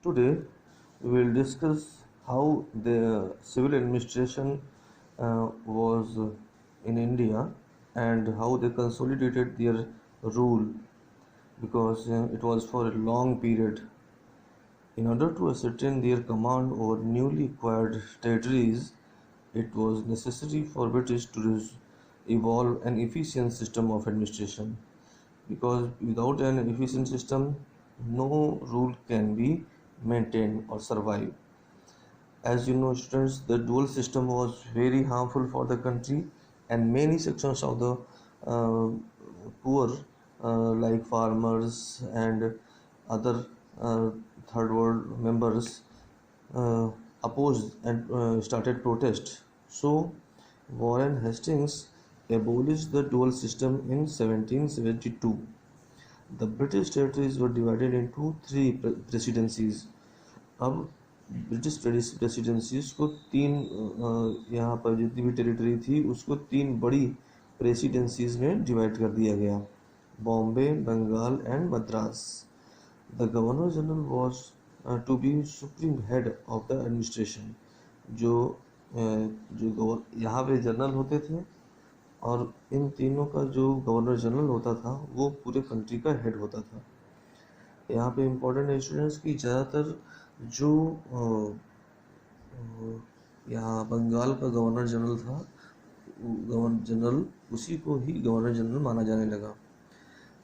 Today, we will discuss how the civil administration was in India and how they consolidated their rule because it was for a long period. In order to ascertain their command over newly acquired territories, it was necessary for British to evolve an efficient system of administration because without an efficient system, no rule can be maintained or survive. As you know, students, the dual system was very harmful for the country, and many sections of the uh, poor, like farmers and other uh, third world members, uh, opposed and started protest. So, Warren Hastings abolished the dual system in 1772. The British territories were divided into three presidencies. अब British presidencies को तीन यहाँ पर जितनी भी territory थी उसको तीन बड़ी प्रेसिडेंसीज में डिवाइड कर दिया गया, Bombay, Bengal and Madras. The governor general was to be supreme head of the administration. जो यहाँ पे जनरल होते थे और इन तीनों का जो गवर्नर जनरल होता था वो पूरे कंट्री का हेड होता था. यहाँ पे इम्पोर्टेंट स्टूडेंट्स की ज़्यादातर जो यहाँ बंगाल का गवर्नर जनरल था, गवर्नर जनरल उसी को ही गवर्नर जनरल माना जाने लगा.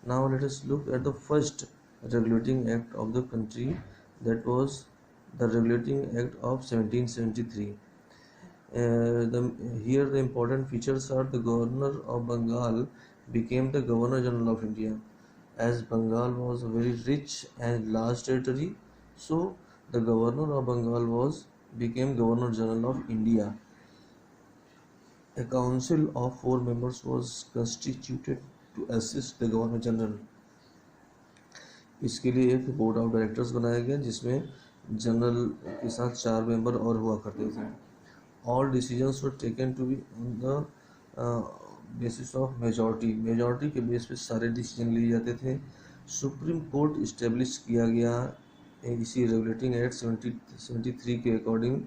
Now let us look at the first regulating act of the country, that was the regulating act of 1773. Here the important features are the governor of Bengal became the governor general of India. As Bengal was a very rich and large territory, so the governor of Bengal became governor general of India. A council of 4 members was constituted to assist the governor general. इसके लिए एक board of directors बनाया गया जिसमें general के साथ 4 member और हुआ करते थे. All decisions were taken to be on the basis of majority के बेस पे सारे डिसीजन लिए जाते थे. सुप्रीम कोर्ट इस्टेब्लिश किया गया इसी रेगुलेटिंग एक्ट 73 के अकॉर्डिंग.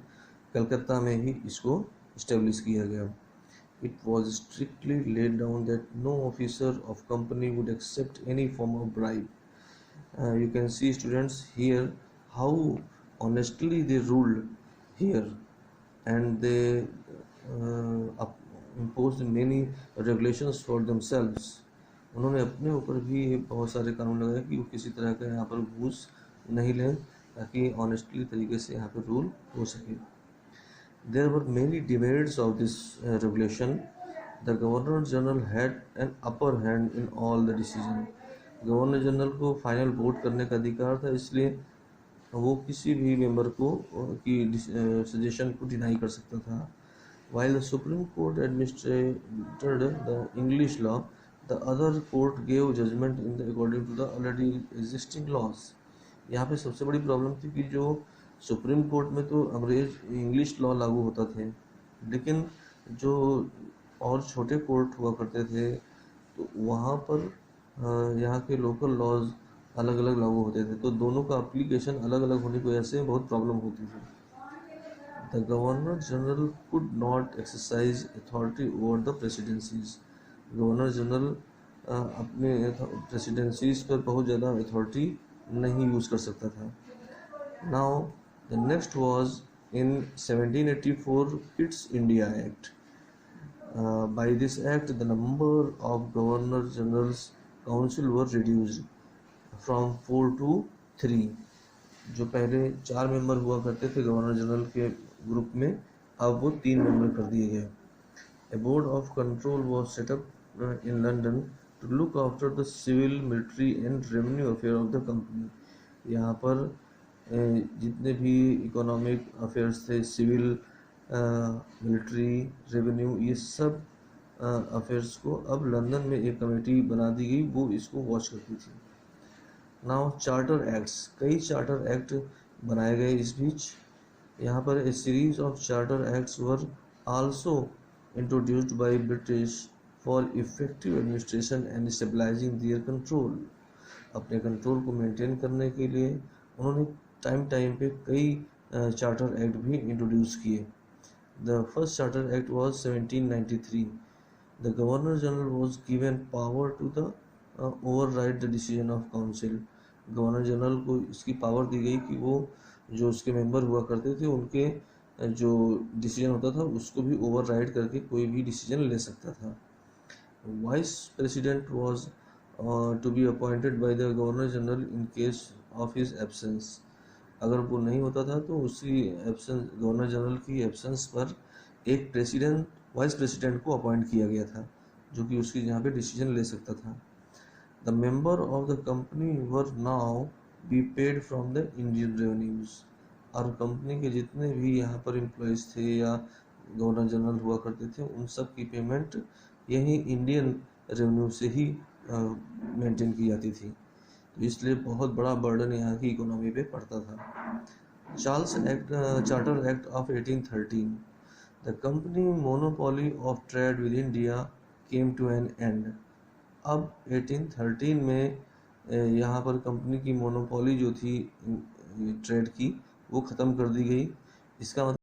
कलकत्ता में ही इसको इस्टेब्लिश किया गया. It was strictly laid down that no officer of company would accept any form of bribe. You can see students here how honestly they ruled here, and they imposed many regulations for themselves. उन्होंने अपने ऊपर भी बहुत सारे कानून लगाए कि वो किसी तरह का यहाँ पर घूस नहीं लें ताकि ऑनेस्टली तरीके से यहाँ पर रूल हो सके. There were many debates of this regulation. The Governor General had an upper hand in all the decisions. Governor general को फाइनल वोट करने का अधिकार था, इसलिए वो किसी भी मेंबर को की सजेशन को डिनाई कर सकता था. While the supreme court administered the English law, the other court gave judgement in the according to the already existing laws. यहाँ पे सबसे बड़ी प्रॉब्लम थी कि जो सुप्रीम कोर्ट में तो इंग्लिश लॉ लागू होता थे, लेकिन जो और छोटे कोर्ट हुआ करते थे तो वहाँ पर यहाँ के लोकल लॉज अलग अलग लागू होते थे, तो दोनों का एप्लीकेशन अलग अलग होने की वजह से बहुत प्रॉब्लम होती थी. The governor general could not exercise authority over the presidencies. Governor general अपने प्रेसिडेंसीज पर बहुत ज़्यादा अथॉरिटी नहीं यूज़ कर सकता था. Now the next was in 1784 Pitt's India act. By this act, the number of governor generals council were reduced from 4 to 3. जो पहले 4 मेंबर हुआ करते थे गवर्नर जनरल के ग्रुप में, अब वो 3 मेंबर कर दिए गए. A board of control was set up in London to look after the civil, military and revenue affair of the company. यहाँ पर जितने भी इकोनॉमिक अफेयर्स थे, सिविल, मिलिट्री, रेवेन्यू, ये सब अफेयर्स को अब लंदन में एक कमेटी बना दी गई, वो इसको वॉच करती थी. नाउ चार्टर एक्ट्स, कई चार्टर एक्ट बनाए गए इस बीच. यहाँ पर a series of charter acts were also introduced by British for effective administration and stabilising their control. अपने कंट्रोल को मेंटेन करने के लिए उन्होंने टाइम टाइम पे कई चार्टर एक्ट भी इंट्रोड्यूस किए। The first charter act was 1793। The governor general was given power to the override the decision of council. Governor general को इसकी पावर दी गई कि वो जो उसके मेंबर हुआ करते थे उनके जो डिसीजन होता था उसको भी ओवरराइड करके कोई भी डिसीजन ले सकता था। Vice president was to be appointed by the governor general in case of his absence. अगर वो नहीं होता था तो उसकी एब्सेंस, गवर्नर जनरल की एब्सेंस पर एक प्रेसिडेंट, वाइस प्रेसिडेंट को अपॉइंट किया गया था जो कि उसकी यहाँ पे डिसीजन ले सकता था। The member of the company were now be paid from the Indian revenues. और कंपनी के जितने भी यहाँ पर एम्प्लॉयज़ थे या गवर्नर जनरल हुआ करते थे उन सब की पेमेंट यही इंडियन रेवेन्यू से ही मेंटेन की जाती थी, तो इसलिए बहुत बड़ा बर्डन यहाँ की इकोनॉमी पे पड़ता था। Charter act of 1813। The company monopoly of trade with India came to an end. अब 1813 में यहाँ पर कंपनी की मोनोपोली जो थी ट्रेड की वो ख़त्म कर दी गई। इसका मतलब